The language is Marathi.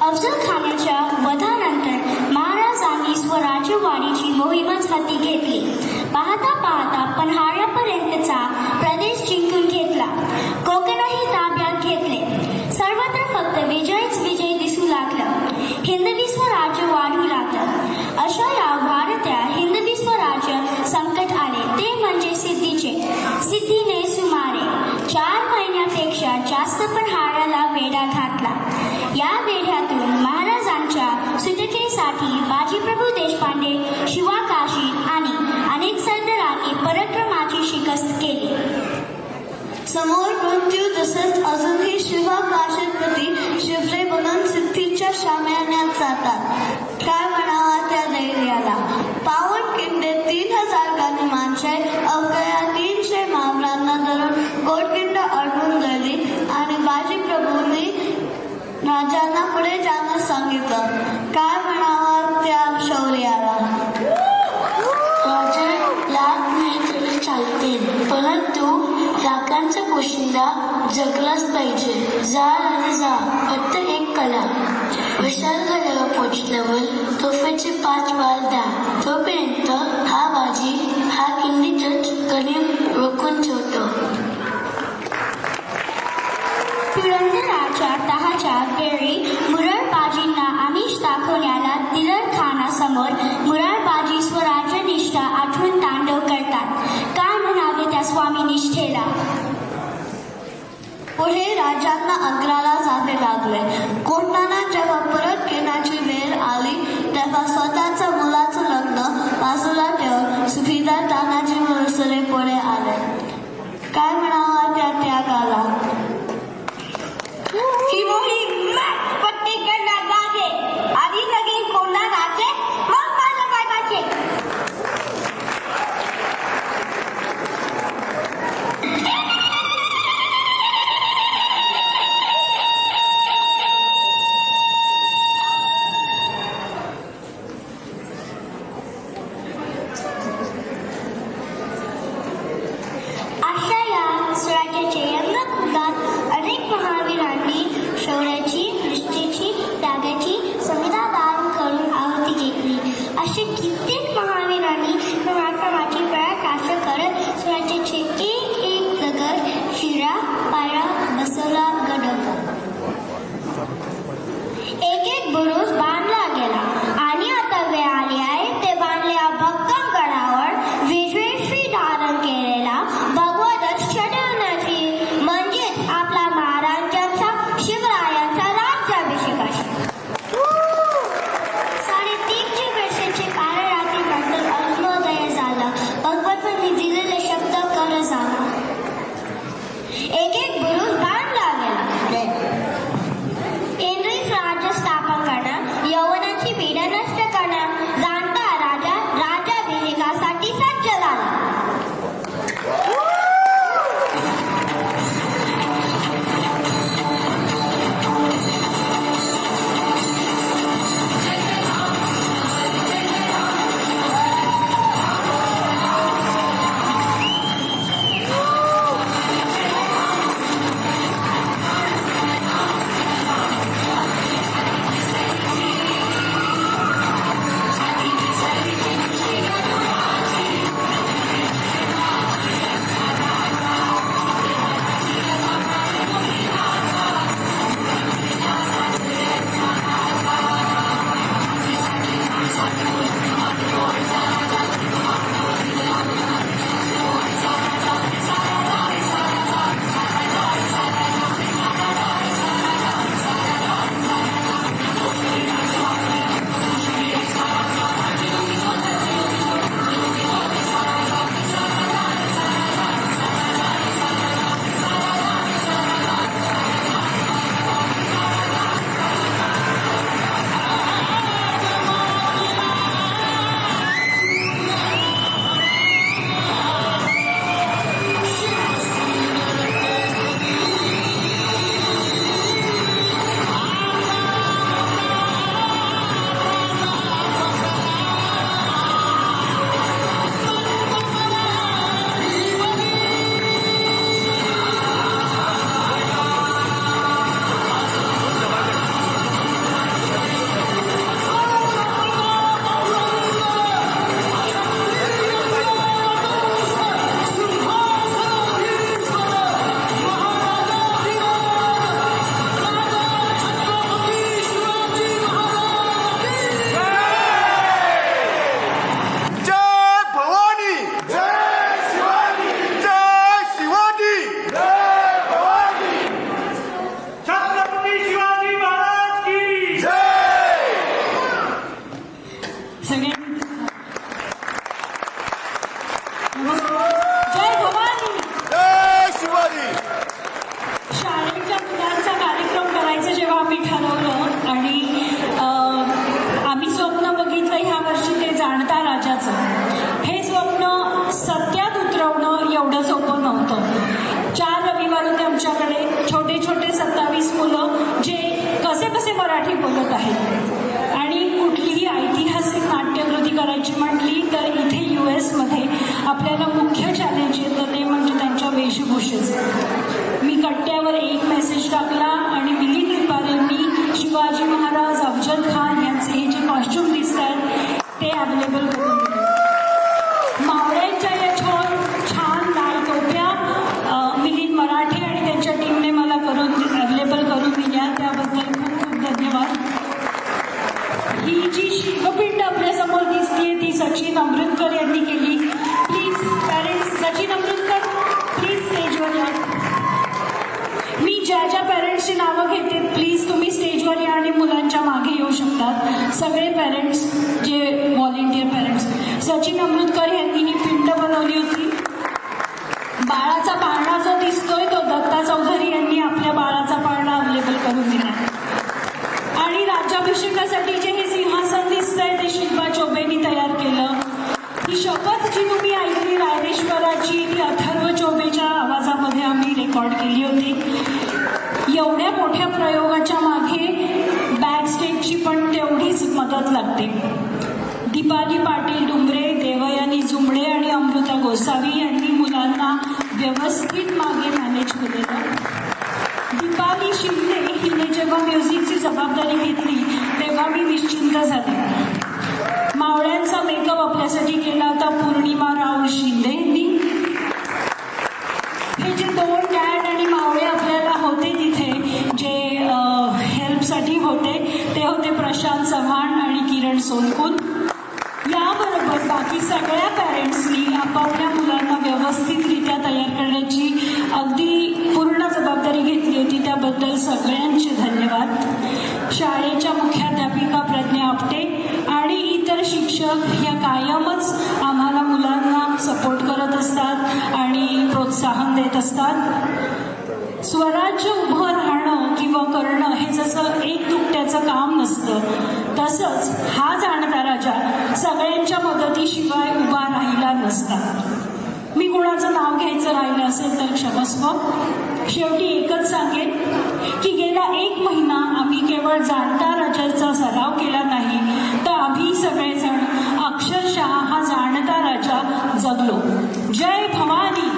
अफजल खानाच्या वधानंतर महाराजांनी स्वराज्यवाढीची मोहीमच हाती घेतली. पाहता पाहता पन्हाळ्यापर्यंतचा प्रदेश जिंकून घेतला. कोकणही ताब्यात घेतले. सर्वत्र फक्त विजयच विजय दिसू लागलं. हिंदवी स्वराज्य वाढू लागलं. अशा या वाढत्या हिंदवी स्वराज्य संकट आले ते म्हणजे सिद्धीचे. सिद्धीने सुमारे 4 महिन्यापेक्षा जास्त पन्हाळ्याला वेढा घातला. या वेढ्यातून महाराजांच्या सुटकेसाठी बाजीप्रभू देशपांडे, शिवा काशी आणि अनेक सरदारांनी पराक्रमाची शिकस्त केली. समोर मृत्यू तसंच अजूनही शिवा काशीप्रती शिवरे बनून सिद्धीच्या शाम्यान्यात जातात. काय म्हणावा त्या धैर्याला. पाऊण किंडे 3000 गाणी माणसे अवघ्या 300 महावरांना धरून गोटकिंड अडवून धरली आणि बाजीप्रभूंनी राजांना पुढे जाण्यास सांगितलं. काय म्हणावा त्या शौर्याला. राजा लाख नाही तरी चालतील, परंतु लाखांचा पोशिंदा जगलाच पाहिजे. जा आणि जा, फक्त एक कला. विशाळगडावर पोचल्यावर तोफेचे 5 वार द्या. तोपर्यंत हा बाजी हा किल्लीतच गणिम रोखून ठेवतो. पुरंदराच्या तहाच्या वेळी मुरारबाजींना आमिष दाखवण्याला दिलर खानासमोर मुरारबाजी स्वराज्यनिष्ठा आठवून तांडव करतात. काय म्हणावे त्या स्वामी निष्ठेला. पुढे राजांना आग्र्याला जावे लागले. कोंढाणा जेव्हा परत येण्याची वेळ आली तेव्हा स्वतःच्या मुलाचं लग्न बाजूला ठेवून सुभेदार तानाजी मुलसरे पुढे आले. काय म्हणावा त्या त्यागाला. ही मोहीम पट्टी करण्यात लागे. आधी लगीन कोंढाणाचे, मग माझ्या बायकाचे. अशा या आमच्याकडे छोटे छोटे 27 मुलं जे कसे कसे मराठी बोलत आहेत. आणि कुठलीही ऐतिहासिक नाट्यकृती करायची म्हटली तर इथे US मध्ये आपल्याला मुख्य चॅलेंज येतं ते म्हणजे त्यांच्या वेशभूषेचं. मी कट्ट्यावर एक मेसेज टाकला आणि मिलिंद रिपारेंनी शिवाजी महाराज, अफजल खान यांचे हे जे कॉस्ट्युम दिसत आहेत ते अवेलेबल करून दिले. मावळ्यांच्या या छान लाल टोप्या मिलिंद मराठे आणि त्यांच्या टीमने मला अवेलेबल करून दिल्या, त्याबद्दल खूप खूप धन्यवाद. ही जी शिवपिंड आपल्यासमोर दिसतीये ती सचिन अमृतकर यांनी केली. Please parents, Sachin Amritkar please स्टेजवर या. मी ज्या पॅरेंट्सची नावं घेते प्लीज तुम्ही स्टेजवर या आणि मुलांच्या मागे येऊ शकतात. सगळे पॅरेंट्स जे व्हॉलेंटियर पॅरेंट्स. सचिन अमृतकर यांनी ही पिंड बनवली होती. बाळाचा पाळणा जो दिसतोय तो दत्ता चौधरी यांनी आपल्या बाळाचा पाळणा अवेलेबल करून दिला. आणि राज्याभिषेकासाठी जे हे सिंहासन दिसतंय ते शिल्पा चोबेंनी तयार केलं. ही शपथ जी तुम्ही ऐकली रायरेश्वराची ती अथर्व चोबेच्या आवाजामध्ये आम्ही रेकॉर्ड केली होती. एवढ्या मोठ्या प्रयोगाच्या मागे बॅक स्टेजची पण तेवढीच मदत लागते. दीपाली पाटील डुंबरे, देवयानी जुंबडे आणि अमृता गोसावी यांनी मुलांना व्यवस्थित मागे मॅनेज केलेलं. दीपाली शिंदे हिने जेव्हा म्युझिकची जबाबदारी घेतली तेव्हा मी निश्चिंत झाले. मावळ्यांचा मेकअप आपल्यासाठी केला होता पूर्णिमा राव शिंदेंनी. हे जे 2 डॅड आणि मावळे आपल्याला होते तिथे जे हेल्पसाठी होते ते होते प्रशांत चव्हाण आणि किरण सोनकुल. याबरोबर बाकी सगळ्या पॅरेंट्सनी आपापल्या मुलांना व्यवस्थितरित्या तयार करण्याची अगदी पूर्ण जबाबदारी घेतली होती, त्याबद्दल सगळ्यांचे धन्यवाद. शाळेच्या मुख्याध्यापिका प्रज्ञा आपटे आणि इतर शिक्षक या कायमच आम्हाला मुलांना सपोर्ट करत असतात आणि प्रोत्साहन देत असतात. स्वराज्य उभं राहणं किंवा करणं हे जसं एक तुकट्याचं काम नसतं तसंच हा जाणता राजा सगळ्यांच्या मदतीशिवाय उभा राहिला नसता. मी कुणाचं नाव घ्यायचं राहिलं असेल तर क्षमस्व. शेवटी एकच सांगेन की गेला 1 महिना आम्ही केवळ जाणता राजाचा सराव केला नाही तर आम्ही सगळेजण अक्षरशः हा जाणता राजा जगलो. जय भवानी.